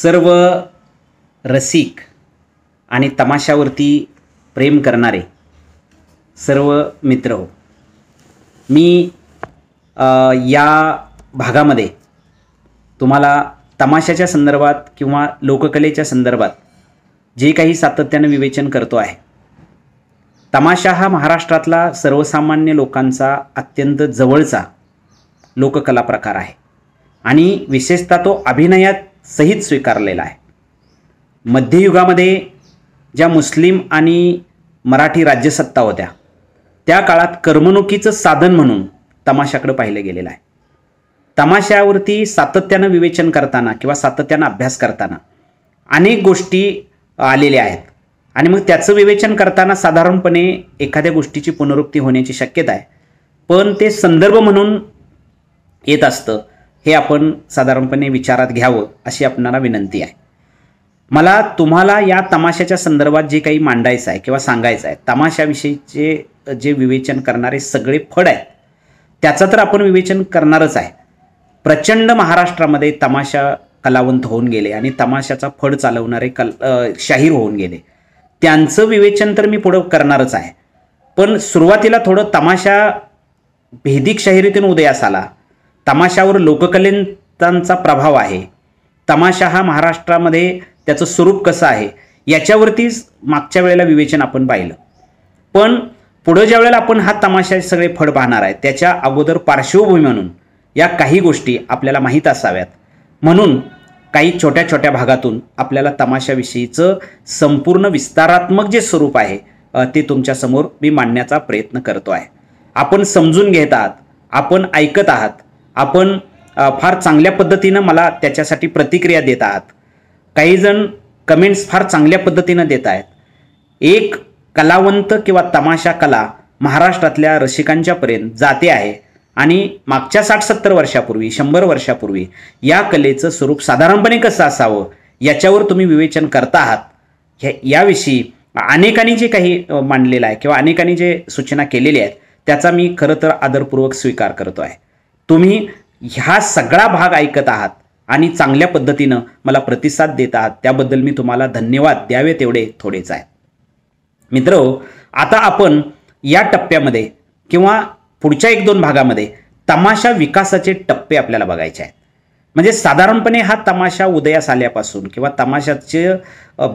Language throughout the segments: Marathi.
सर्व रसिक आणि तमाशावरती प्रेम करणारे सर्व मित्र हो, मी या भागामध्ये तुम्हाला तमाशाच्या संदर्भात किंवा लोककलेच्या संदर्भात जे काही सातत्याने विवेचन करतो आहे. तमाशा हा महाराष्ट्रातला सर्वसामान्य लोकांचा अत्यंत जवळचा लोककला प्रकार आहे आणि विशेषतः तो अभिनयात सहित स्वीकारलेला आहे. मध्ययुगामध्ये ज्या मुस्लिम आणि मराठी राज्यसत्ता होत्या त्या काळात करमणुकीचं साधन म्हणून तमाशाकडे पाहिलं गेलेलं आहे. तमाशावरती सातत्यानं विवेचन करताना किंवा सातत्यानं अभ्यास करताना अनेक गोष्टी आलेल्या आहेत आणि मग त्याचं विवेचन करताना साधारणपणे एखाद्या गोष्टीची पुनरुक्ती होण्याची शक्यता आहे, पण ते संदर्भ म्हणून येत असतं हे आपण साधारणपणे विचारात घ्यावं अशी आपणाला विनंती आहे. मला तुम्हाला या तमाशाच्या संदर्भात जे काही मांडायचं आहे किंवा सांगायचं आहे, तमाशाविषयीचे जे विवेचन करणारे सगळे फड आहेत त्याचं तर आपण विवेचन करणारच आहे. प्रचंड महाराष्ट्रामध्ये तमाशा कलावंत होऊन गेले आणि तमाशाचा फड चालवणारे शाहीर होऊन गेले, त्यांचं विवेचन तर मी पुढं करणारच आहे. पण सुरुवातीला थोडं तमाशा भेदिक शाहिरीतून उदयास आला, तमाशावर लोककलेंचा प्रभाव आहे, तमाशा हा महाराष्ट्रामध्ये त्याचं स्वरूप कसं आहे याच्यावरतीच मागच्या वेळेला विवेचन आपण पाहिलं. पण पुढं ज्या वेळेला आपण हा तमाशा सगळे फड पाहणार आहे त्याच्या अगोदर पार्श्वभूमी म्हणून या काही गोष्टी आपल्याला माहीत असाव्यात, म्हणून काही छोट्या छोट्या भागातून आपल्याला तमाशाविषयीचं संपूर्ण विस्तारात्मक जे स्वरूप आहे ते तुमच्यासमोर मी मांडण्याचा प्रयत्न करतो आहे. आपण समजून घेत आहात, आपण ऐकत आहात, आपण फार चांगल्या पद्धतीनं मला त्याच्यासाठी प्रतिक्रिया देत आहात. काही जण कमेंट्स फार चांगल्या पद्धतीनं देत आहेत. एक कलावंत किंवा तमाशा कला महाराष्ट्रातल्या रसिकांच्यापर्यंत जाते आहे आणि मागच्या 60-70 वर्षापूर्वी 100 वर्षापूर्वी या कलेचं स्वरूप साधारणपणे कसं असावं याच्यावर तुम्ही विवेचन करता आहात. याविषयी अनेकांनी जे काही मांडलेलं आहे किंवा अनेकांनी जे सूचना केलेल्या आहेत त्याचा मी खरं तर आदरपूर्वक स्वीकार करतो आहे. तुम्ही ह्या सगळा भाग ऐकत आहात आणि चांगल्या पद्धतीनं मला प्रतिसाद देत आहात, त्याबद्दल मी तुम्हाला धन्यवाद द्यावे तेवढे थोडेच आहेत. मित्रहो, आता आपण या टप्प्यामध्ये किंवा पुढच्या 1-2 भागामध्ये तमाशा विकासाचे टप्पे आपल्याला बघायचे आहेत. म्हणजे साधारणपणे हा तमाशा उदयास आल्यापासून किंवा तमाशाचे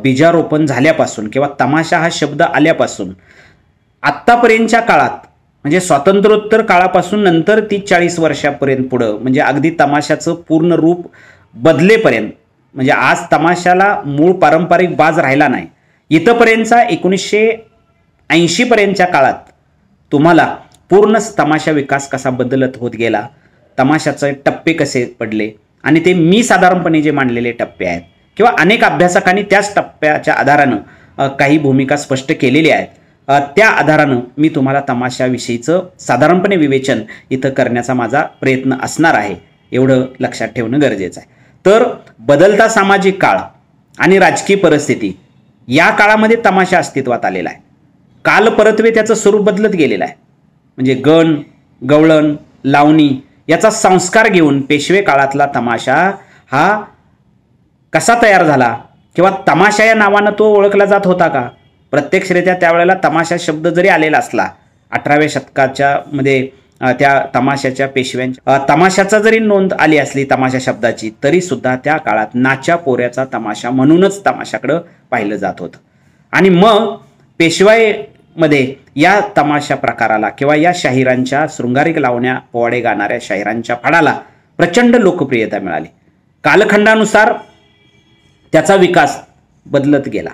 बीजारोपण झाल्यापासून किंवा तमाशा हा शब्द आल्यापासून आत्तापर्यंतच्या काळात म्हणजे स्वातंत्र्योत्तर काळापासून नंतर 30-40 वर्षापर्यंत पुढं म्हणजे अगदी तमाशाचं पूर्ण रूप बदलेपर्यंत, म्हणजे आज तमाशाला मूळ पारंपरिक बाज राहिला नाही, इथंपर्यंतचा 1980 पर्यंतच्या काळात तुम्हाला पूर्ण तमाशा विकास कसा बदलत होत गेला, तमाशाचे टप्पे कसे पडले आणि ते मी साधारणपणे जे मांडलेले टप्पे आहेत किंवा अनेक अभ्यासकांनी त्याच टप्प्याच्या आधारानं काही भूमिका स्पष्ट केलेल्या आहेत, त्या आधारानं मी तुम्हाला तमाशाविषयीचं साधारणपणे विवेचन इथं करण्याचा माझा प्रयत्न असणार आहे, एवढं लक्षात ठेवणं गरजेचं आहे. तर बदलता सामाजिक काळ आणि राजकीय परिस्थिती या काळामध्ये तमाशा अस्तित्वात आलेला आहे. काल परत्वे त्याचं स्वरूप बदलत गेलेलं आहे. म्हणजे गण, गवळण, लावणी याचा संस्कार घेऊन पेशवे काळातला तमाशा हा कसा तयार झाला किंवा तमाशा या नावानं तो ओळखला जात होता का? प्रत्यक्षरित्या त्यावेळेला तमाशा शब्द जरी आलेला असला 18व्या शतकाच्या मध्ये त्या तमाशाच्या पेशव्यांच्या तमाशाचा जरी नोंद आली असली तमाशा शब्दाची, तरी सुद्धा त्या काळात नाच्या पोऱ्याचा तमाशा म्हणूनच तमाशाकडं पाहिलं जात होतं. आणि मग पेशवाईमध्ये या तमाशा प्रकाराला किंवा या शाहिरांच्या शृंगारिक लावण्या पोवाडे गाणाऱ्या शाहिरांच्या फडाला प्रचंड लोकप्रियता मिळाली. कालखंडानुसार त्याचा विकास बदलत गेला,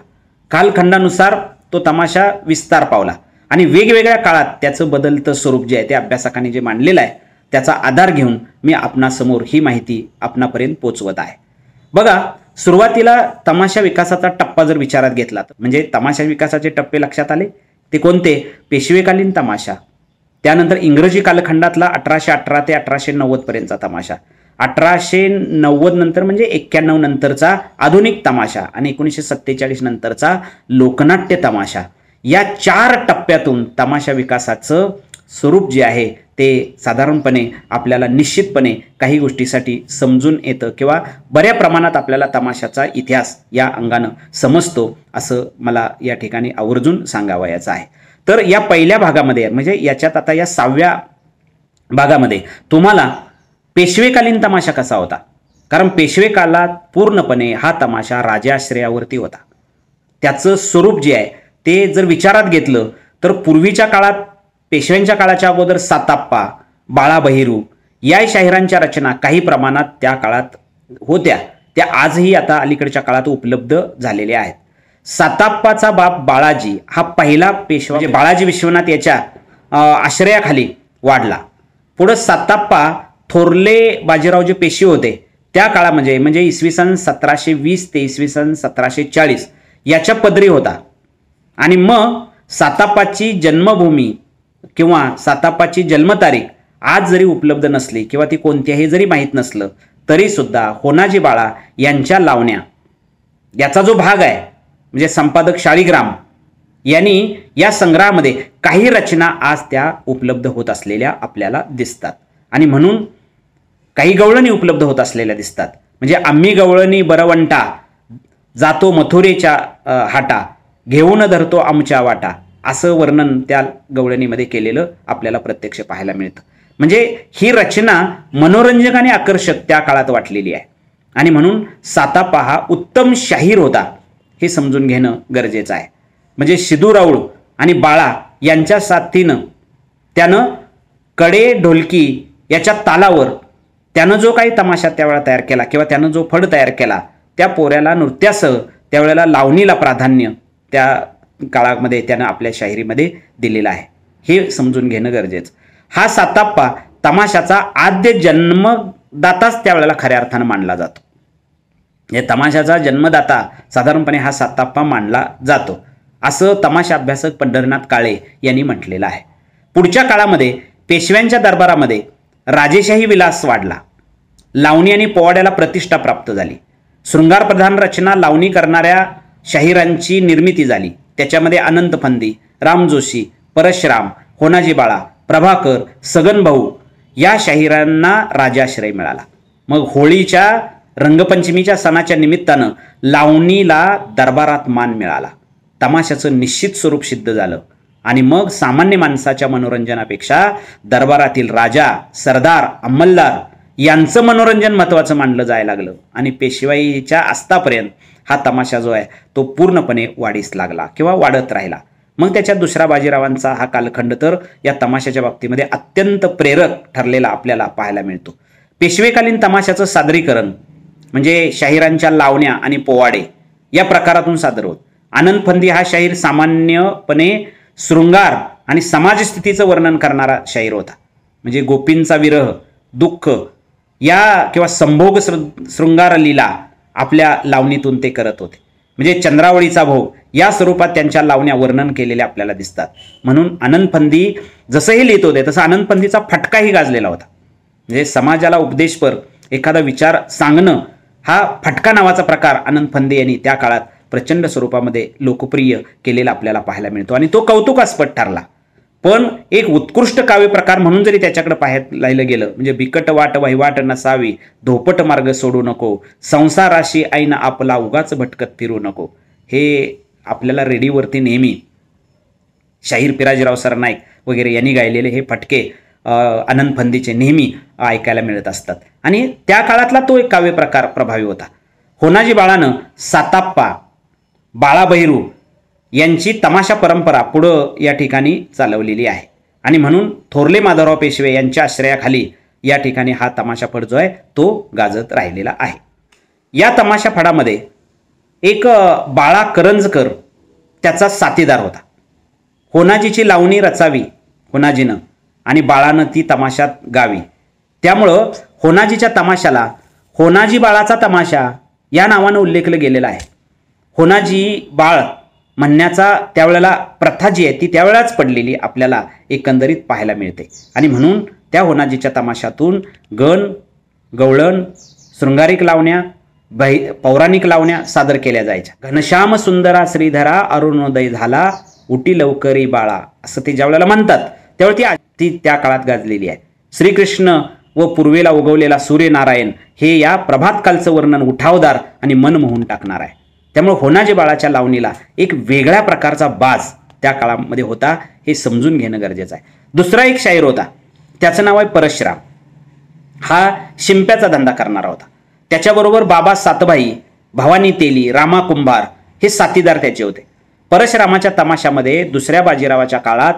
कालखंडानुसार तो तमाशा विस्तार पावला आणि वेगवेगळ्या काळात त्याचं बदलतं स्वरूप जे आहे ते अभ्यासकांनी जे मांडलेलं आहे त्याचा आधार घेऊन मी आपणासमोर ही माहिती आपणापर्यंत पोचवत आहे. बघा, सुरुवातीला तमाशा विकासाचा टप्पा जर विचारात घेतला तर म्हणजे तमाशा विकासाचे टप्पे लक्षात आले ते कोणते? पेशवेकालीन तमाशा, त्यानंतर इंग्रजी कालखंडातला 1818 ते 1890 पर्यंतचा तमाशा, 1890 नंतर म्हणजे 91 नंतरचा आधुनिक तमाशा आणि 1947 नंतरचा लोकनाट्य तमाशा. या 4 टप्प्यातून तमाशा विकासाचं स्वरूप जे आहे ते साधारणपणे आपल्याला निश्चितपणे काही गोष्टीसाठी समजून येतं किंवा बऱ्या प्रमाणात आपल्याला तमाशाचा इतिहास या अंगानं समजतो असं मला या ठिकाणी आवर्जून सांगावयाचं आहे. तर या पहिल्या भागामध्ये म्हणजे याच्यात आता या 6व्या भागामध्ये तुम्हाला पेशवेकालीन तमाशा कसा होता, कारण पेशवे काळात पूर्णपणे हा तमाशा राजाश्रयावरती होता. त्याचं स्वरूप जे आहे ते जर विचारात घेतलं तर पूर्वीच्या काळात पेशव्यांच्या काळाच्या अगोदर साताप्पा, बाळा बहिरू या शाहिरांच्या रचना काही प्रमाणात त्या काळात होत्या, त्या आजही आता अलीकडच्या काळात उपलब्ध झालेल्या आहेत. साताप्पाचा बाप बाळाजी हा पहिला पेशवा म्हणजे बाळाजी विश्वनाथ याच्या आश्रयाखाली वाढला. पुढं साताप्पा थोरले बाजीराव जे पेशवे होते त्या काळामध्ये म्हणजे इसवी सन 1720 ते इसवी सन 1740 याच्या पदरी होता. आणि मग साताप्पाची जन्मभूमी किंवा साताप्पाची जन्मतारीख आज जरी उपलब्ध नसली किंवा ती कोणत्याही जरी माहीत नसलं तरी सुद्धा होनाजी बाळा यांच्या लावण्या याचा जो भाग आहे म्हणजे संपादक शाळीग्राम यांनी या संग्रहामध्ये काही रचना आज त्या उपलब्ध होत असलेल्या आपल्याला दिसतात. आणि म्हणून काही गवळणी उपलब्ध होत असलेल्या दिसतात. म्हणजे आम्ही गवळणी बरवंटा जातो मथुरेच्या हाटा घेऊन धरतो आमच्या वाटा असं वर्णन त्या गवळणीमध्ये केलेलं आपल्याला प्रत्यक्ष पाहायला मिळतं. म्हणजे ही रचना मनोरंजक आणि आकर्षक त्या काळात वाटलेली आहे. आणि म्हणून साताप्पा हा उत्तम शाहीर होता हे समजून घेणं गरजेचं आहे. म्हणजे सिद्धूराऊळ आणि बाळा यांच्या साथीनं त्यानं कडे ढोलकी याच्या तालावर त्यानं जो काही तमाशा त्यावेळेला तयार केला किंवा त्यानं जो फड तयार केला त्या पोऱ्याला नृत्यासह त्यावेळेला लावणीला प्राधान्य त्या काळामध्ये त्यानं आपल्या शाहिरीमध्ये दिलेलं आहे हे समजून घेणं गरजेचं. हा साताप्पा तमाशाचा आद्य जन्मदाताच त्यावेळेला खऱ्या अर्थानं मानला जातो. या तमाशाचा जन्मदाता साधारणपणे हा साताप्पा मानला जातो असं तमाशा अभ्यासक पंढरीनाथ काळे यांनी म्हटलेलं आहे. पुढच्या काळामध्ये पेशव्यांच्या दरबारामध्ये राजेशाही विलास वाढला. लावणी आणि पोवाड्याला प्रतिष्ठा प्राप्त झाली. शृंगारप्रधान रचना लावणी करणाऱ्या शाहिरांची निर्मिती झाली. त्याच्यामध्ये अनंत फंदी, राम जोशी, परशुराम, होनाजी बाळा, प्रभाकर, सगन भाऊ या शाहिरांना राजाश्रय मिळाला. मग होळीच्या रंगपंचमीच्या सणाच्या निमित्तानं लावणीला दरबारात मान मिळाला. तमाशाचं निश्चित स्वरूप सिद्ध झालं. आणि मग सामान्य माणसाच्या मनोरंजनापेक्षा दरबारातील राजा, सरदार, अंमलदार यांचं मनोरंजन महत्त्वाचं मानलं जायला लागलं. आणि पेशवाईच्या अस्तापर्यंत हा तमाशा जो आहे तो पूर्णपणे वाढीस लागला किंवा वाढत राहिला. मग त्याच्यात दुसऱ्या बाजीरावांचा हा कालखंड तर या तमाशाच्या बाबतीमध्ये अत्यंत प्रेरक ठरलेला आपल्याला पाहायला मिळतो. पेशवेकालीन तमाशाचं सादरीकरण म्हणजे शाहिरांच्या लावण्या आणि पोवाडे या प्रकारातून सादर होत. आनंद फंदी हा शाहीर सामान्यपणे शृंगार आणि समाजस्थितीचं वर्णन करणारा शाहीर होता. म्हणजे गोपींचा विरह, दुःख या किंवा संभोग शृंगार लीला आपल्या लावणीतून ते करत होते. म्हणजे चंद्रावळीचा भोग या स्वरूपात त्यांच्या लावण्या वर्णन केलेल्या आपल्याला दिसतात. म्हणून आनंद फंदी जसंही लिहित होते तसं आनंद फंदीचा फटकाही गाजलेला होता. म्हणजे समाजाला उपदेशपर एखादा विचार सांगणं हा फटका नावाचा प्रकार आनंद फंदी यांनी त्या काळात प्रचंड स्वरूपामध्ये लोकप्रिय केलेला आपल्याला पाहायला मिळतो. आणि तो कौतुकास्पद ठरला. पण एक उत्कृष्ट काव्य प्रकार म्हणून जरी त्याच्याकडे पाहायला गेलं म्हणजे बिकट वाट वहिवाट नसावी, धोपट मार्ग सोडू नको, संसाराशी ऐन आपला उगाच भटकत फिरू नको, हे आपल्याला रेडिओवरती नेहमी शाहीर पिराजीराव सरनाईक वगैरे यांनी गायलेले हे फटके आनंद फंदीचे नेहमी ऐकायला मिळत असतात. आणि त्या काळातला तो एक काव्य प्रकार प्रभावी होता. होनाजी बाळानं साताप्पा, बाळा बहिरू यांची तमाशा परंपरा पुढं या ठिकाणी चालवलेली आहे. आणि म्हणून थोरले माधवराव पेशवे यांच्या आश्रयाखाली या ठिकाणी हा तमाशा फड जो आहे तो गाजत राहिलेला आहे. या तमाशा फडामध्ये एक बाळा करंजकर त्याचा साथीदार होता. होनाजीची लावणी रचावी होनाजीनं आणि बाळानं ती तमाशात गावी. त्यामुळं होनाजीच्या तमाशाला होनाजी बाळाचा तमाशा या नावानं उल्लेखलं गेलेलं आहे. होनाजी बाळ म्हणण्याचा त्यावेळेला प्रथा जी आहे ती त्यावेळेलाच पडलेली आपल्याला एकंदरीत पाहायला मिळते. आणि म्हणून त्या होनाजीच्या तमाशातून गण, गवळण, शृंगारिक लावण्या, पौराणिक लावण्या सादर केल्या जायच्या. घनश्याम सुंदरा श्रीधरा अरुणोदय झाला, उटी लवकरी बाळा असं ते ज्या वेळेला म्हणतात त्यावेळी ती त्या काळात गाजलेली आहे. श्रीकृष्ण व पूर्वेला उगवलेला सूर्यनारायण हे या प्रभातकालचं वर्णन उठावदार आणि मन मोहून टाकणार आहे. त्यामुळे होनाजी बाळाच्या लावणीला एक वेगळ्या प्रकारचा बाज त्या काळामध्ये होता, हे समजून घेणं गरजेचं आहे. दुसरा एक शाहीर होता, त्याचं नाव आहे परशुराम. हा शिंप्याचा धंदा करणारा होता. त्याच्याबरोबर बाबा सातभाई, भवानी तेली, रामा कुंभार हे साथीदार त्याचे होते. परशुरामाच्या तमाशामध्ये दुसऱ्या बाजीरावाच्या काळात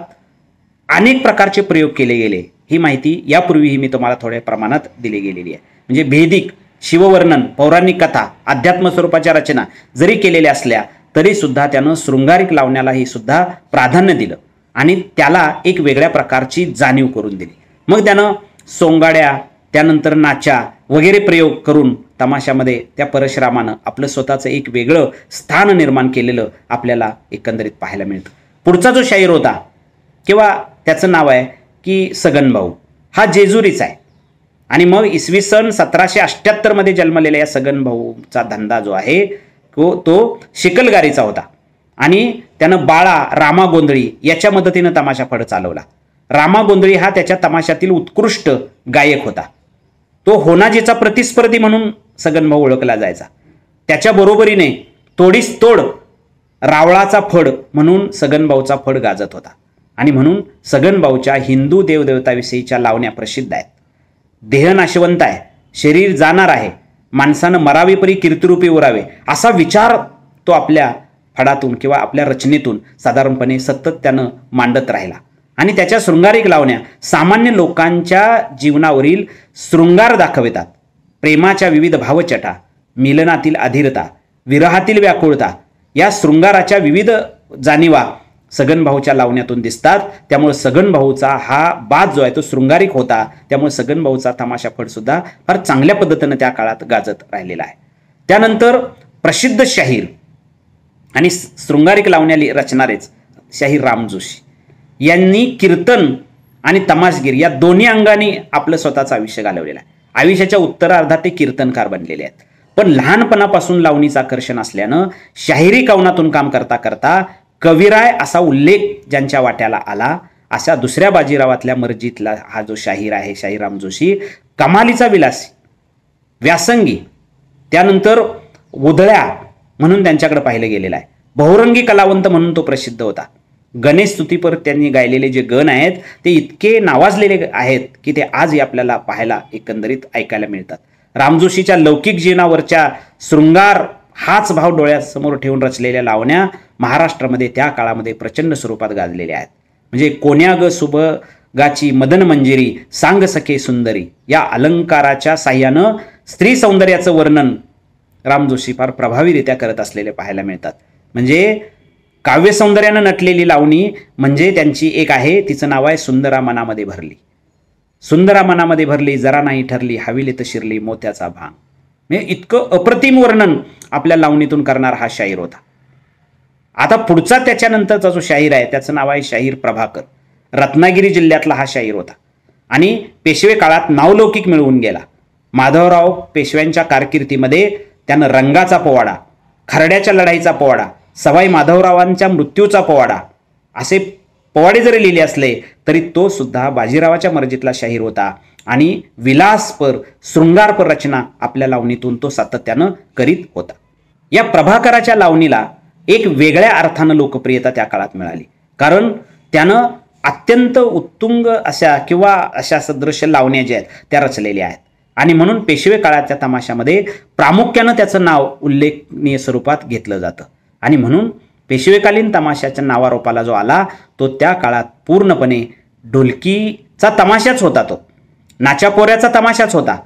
अनेक प्रकारचे प्रयोग केले गेले. ही माहिती यापूर्वीही मी तुम्हाला थोड्या प्रमाणात दिली गेलेली आहे. म्हणजे भेदिक, शिववर्णन, पौराणिक कथा, अध्यात्म स्वरूपाच्या रचना जरी केलेल्या असल्या तरी सुद्धा त्यानं शृंगारिक लावण्यालाही सुद्धा प्राधान्य दिलं आणि त्याला एक वेगळ्या प्रकारची जाणीव करून दिली. मग त्यानं सोंगाड्या, त्यानंतर नाचा वगैरे प्रयोग करून तमाशामध्ये त्या परशुरामानं आपलं स्वतःचं एक वेगळं स्थान निर्माण केलेलं आपल्याला एकंदरीत पाहायला मिळतं. पुढचा जो शाहीर होता किंवा त्याचं नाव आहे की सगनभाऊ, हा जेजुरीचा आहे. आणि मग इसवी सन 1778 मध्ये जन्मलेल्या या सगनभाऊचा धंदा जो आहे तो शिकलगारीचा होता आणि त्यानं बाळा, रामा गोंधळी याच्या मदतीनं तमाशा फड चालवला. रामा गोंधळी हा त्याच्या तमाशातील उत्कृष्ट गायक होता. तो होनाजीचा प्रतिस्पर्धी म्हणून सगनभाऊ ओळखला जायचा. त्याच्या बरोबरीने तोडीस तोड रावळाचा फड म्हणून सगनभाऊचा फड गाजत होता आणि म्हणून सगनभाऊच्या हिंदू देवदेवताविषयीच्या लावण्या प्रसिद्ध आहेत. देह नाशवंत आहे, शरीर जाणार आहे, माणसानं मरावे परी कीर्तिरूपी उरावे असा विचार तो आपल्या फडातून किंवा आपल्या रचनेतून साधारणपणे सतत त्यानं मांडत राहिला. आणि त्याच्या शृंगारिक लावण्या सामान्य लोकांच्या जीवनावरील शृंगार दाखवितात. प्रेमाच्या विविध भावचटा, मिलनातील अधीरता, विरहातील व्याकुळता या शृंगाराच्या विविध जाणीवा सगनभाऊच्या लावण्यातून दिसतात. त्यामुळे सगनभाऊचा हा बाज जो आहे तो शृंगारिक होता. त्यामुळे सगनभाऊचा तमाशा फड सुद्धा फार चांगल्या पद्धतीनं त्या काळात गाजत राहिलेला आहे. त्यानंतर प्रसिद्ध शाहीर आणि शृंगारिक लावण्या रचणारेच शाहीर राम जोशी यांनी कीर्तन आणि तमाशगीर या दोन्ही अंगाने आपलं स्वतःचं आयुष्य घालवलेलं आहे. आयुष्याच्या उत्तरार्धात ते कीर्तनकार बनलेले आहेत. पण लहानपणापासून लावणीचं आकर्षण असल्यानं शाहिरी कवनातून काम करता करता कविराय असा उल्लेख ज्यांच्या वाट्याला आला अशा दुसऱ्या बाजीरावातल्या मर्जीतला हा जो शाहीर आहे शाहीर राम जोशी कमालीचा विलासी, व्यासंगी, त्यानंतर उधळ्या म्हणून त्यांच्याकडे पाहिलं गेलेलं आहे. बहुरंगी कलावंत म्हणून तो प्रसिद्ध होता. गणेश स्तुतीपर त्यांनी गायलेले जे गण आहेत ते इतके नावाजलेले आहेत की ते आजही आपल्याला पाहायला एकंदरीत ऐकायला मिळतात. रामजोशीच्या लौकिक जीवनावरच्या शृंगार हाच भाव डोळ्यासमोर ठेवून रचलेल्या लावण्या महाराष्ट्रामध्ये त्या काळामध्ये प्रचंड स्वरूपात गाजलेल्या आहेत. म्हणजे कोण्या ग सुभगाची मदन मंजिरी, सांग सखे सुंदरी या अलंकाराच्या साह्यानं स्त्री सौंदर्याचं वर्णन रामजोशी फार प्रभावीरित्या करत असलेले पाहायला मिळतात. म्हणजे काव्य सौंदर्यानं नटलेली लावणी म्हणजे त्यांची एक आहे, तिचं नाव आहे सुंदरा मनामध्ये भरली. सुंदरा मनामध्ये भरली, जरा नाही ठरली, हविलीत शिरली मोत्याचा भांग. म्हणजे इतकं अप्रतिम वर्णन आपल्या लावणीतून करणारा हा शाहीर होता. आता पुढचा त्याच्यानंतरचा जो शाहीर आहे त्याचं नाव आहे शाहीर प्रभाकर. रत्नागिरी जिल्ह्यातला हा शाहीर होता आणि पेशवे काळात नावलौकिक मिळवून गेला. माधवराव पेशव्यांच्या कारकिर्दीमध्ये त्यानं रंगाचा पोवाडा, खरड्याच्या लढाईचा पोवाडा, सवाई माधवरावांच्या मृत्यूचा पोवाडा असे पोवाडे जरी लिहिले असले तरी तो सुद्धा बाजीरावाच्या मर्जीतला शाहीर होता आणि विलासपर, शृंगारपर रचना आपल्या लावणीतून तो सातत्यानं करीत होता. या प्रभाकराच्या लावणीला एक वेगळ्या अर्थानं लोकप्रियता त्या काळात मिळाली, कारण त्यानं अत्यंत उत्तुंग अशा किंवा अशा सदृश्य लावण्या ज्या आहेत त्या रचलेल्या आहेत आणि म्हणून पेशवे काळाच्या तमाशामध्ये प्रामुख्यानं त्याचं नाव उल्लेखनीय स्वरूपात घेतलं जातं. आणि म्हणून पेशवेकालीन तमाशाच्या नावारोपाला जो आला तो त्या काळात पूर्णपणे ढोलकीचा तमाशाच होता, तो नाच्यापोऱ्याचा तमाशाच होता,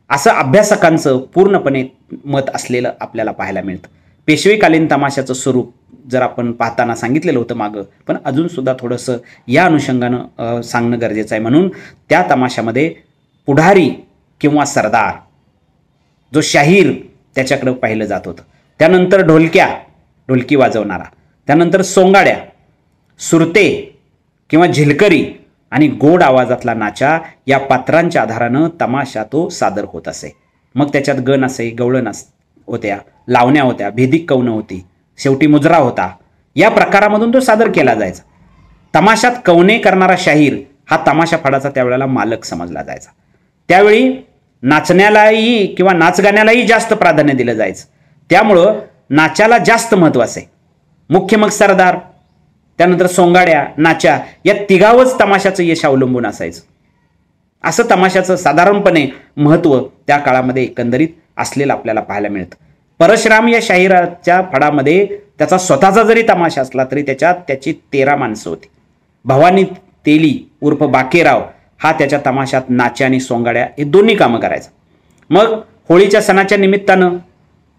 असं अभ्यासकांचं पूर्णपणे मत असलेलं आपल्याला पाहायला मिळतं. पेशवेकालीन तमाशाचं स्वरूप जर आपण पाहताना सांगितलेलं होतं मागं, पण अजून सुद्धा थोडंसं या अनुषंगानं सांगणं गरजेचं आहे. म्हणून त्या तमाशामध्ये पुढारी किंवा सरदार जो शाहीर त्याच्याकडे पाहिलं जात होतं. त्यानंतर ढोलकी वाजवणारा, त्यानंतर सोंगाड्या, सुरते किंवा झिलकरी आणि गोड आवाजातला नाचा या पात्रांच्या आधारानं तमाशा तो सादर होत असे. मग त्याच्यात गण असे, गवळण होत्या, लावण्या होत्या, भेदिक कवनं होती, शेवटी मुजरा होता. या प्रकारामधून तो सादर केला जायचा. तमाशात कवने करणारा शाहीर हा तमाशा फडाचा त्यावेळेला मालक समजला जायचा. त्यावेळी नाचण्यालाही किंवा नाचगाण्यालाही जास्त प्राधान्य दिलं जायचं. त्यामुळं नाचाला जास्त महत्त्व असे. मुख्य मग सरदार, त्यानंतर सोंगाड्या, नाच्या या तिघावच तमाशाचं यश अवलंबून असायचं. असं तमाशाचं साधारणपणे महत्त्व त्या काळामध्ये एकंदरीत असलेलं आपल्याला पाहायला मिळतं. परशुराम या शाहिराच्या फडामध्ये त्याचा स्वतःचा जरी तमाशा असला तरी त्याच्यात त्याची 13 माणसं होती. भवानी तेली उर्फ बाकेराव हा त्याच्या तमाशात नाच्या आणि सोंगाड्या हे दोन्ही कामं करायचा. मग होळीच्या सणाच्या निमित्तानं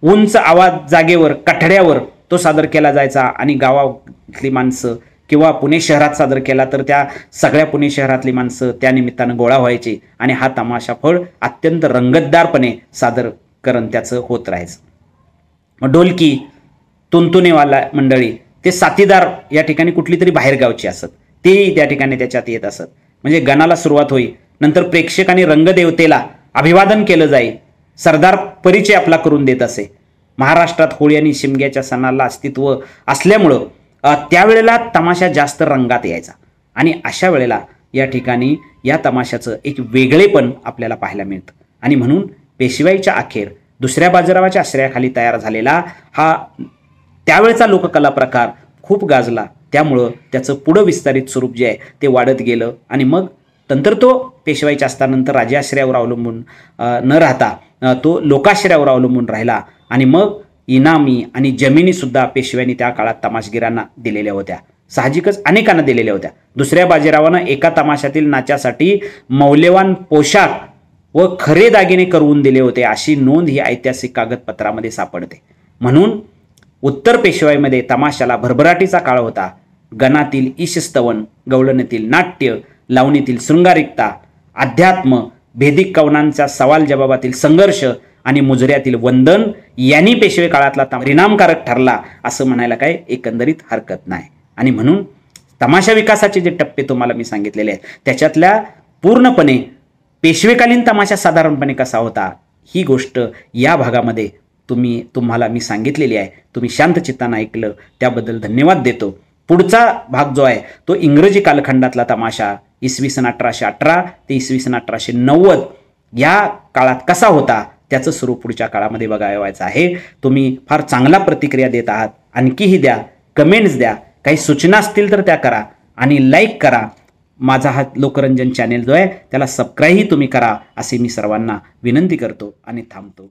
उंच आवाज जागेवर कठड्यावर तो सादर केला जायचा आणि गावातली माणसं किंवा पुणे शहरात सादर केला तर त्या सगळ्या पुणे शहरातली माणसं त्या निमित्तानं गोळा व्हायची आणि हा तमाशा फळ अत्यंत रंगतदारपणे सादरकरण त्याचं होत राहायचं. मग ढोलकी, तुंतुनेवाला मंडळी, ते साथीदार या ठिकाणी कुठली तरी बाहेरगावची असत, तेही त्या ठिकाणी त्याच्यात येत असत. म्हणजे गणाला सुरुवात होई, नंतर प्रेक्षकांनी रंगदेवतेला अभिवादन केलं जाईल, सरदार परिचय आपला करून देत असे. महाराष्ट्रात होळी आणि शिमग्याच्या सणाला अस्तित्व असल्यामुळं त्यावेळेला तमाशा जास्त रंगात यायचा आणि अशा वेळेला या ठिकाणी या तमाशाचं एक वेगळेपण आपल्याला पाहायला मिळतं. आणि म्हणून पेशवाईच्या अखेर दुसऱ्या बाजीरावाच्या आश्रयाखाली तयार झालेला हा त्यावेळचा लोककला प्रकार खूप गाजला. त्यामुळं त्याचं पुढं विस्तारित स्वरूप जे आहे ते वाढत गेलं आणि मग नंतर तो पेशवाईच्या असतानंतर राजाश्रयावर अवलंबून न राहता तो लोकाश्रयावर अवलंबून राहिला आणि मग इनामी आणि जमिनीसुद्धा पेशव्यांनी त्या काळात तमाशगिरांना दिलेल्या होत्या. साहजिकच अनेकांना दिलेल्या होत्या. दुसऱ्या बाजीरावानं एका तमाशातील नाचासाठी मौल्यवान पोशाख व खरे दागिने करून दिले होते अशी नोंद ही ऐतिहासिक कागदपत्रामध्ये सापडते. म्हणून उत्तर पेशवाईमध्ये तमाशाला भरभराटीचा काळ होता. गणातील ईशस्तवन, गवळणीतील नाट्य, लावणीतील शृंगारिकता, अध्यात्म, भेदिक कवनांच्या सवाल जबाबातील संघर्ष आणि मुजऱ्यातील वंदन यांनी पेशवे काळातला परिणामकारक ठरला असं म्हणायला काय एकंदरीत हरकत नाही. आणि म्हणून तमाशा विकासाचे जे टप्पे तुम्हाला मी सांगितलेले आहेत त्याच्यातल्या पूर्णपणे पेशवेकालीन तमाशा साधारणपणे कसा होता ही गोष्ट या भागामध्ये तुम्हाला मी सांगितलेली आहे. तुम्ही शांत चित्तानं ऐकलं त्याबद्दल धन्यवाद देतो. पुढचा भाग जो आहे तो इंग्रजी कालखंडातला तमाशा इसवी सन 1818 ते इसवी सन 1890 या काळात कसा होता त्याचं स्वरूप पुढच्या काळामध्ये बघायचं आहे. तुम्ही फार चांगला प्रतिक्रिया देत आहात, आणखीही द्या, कमेंट्स द्या, काही सूचना असतील तर त्या करा आणि लाईक करा. माझा हा लोकरंजन चॅनेल जो आहे त्याला सबस्क्राईबही तुम्ही करा असे मी सर्वांना विनंती करतो आणि थांबतो.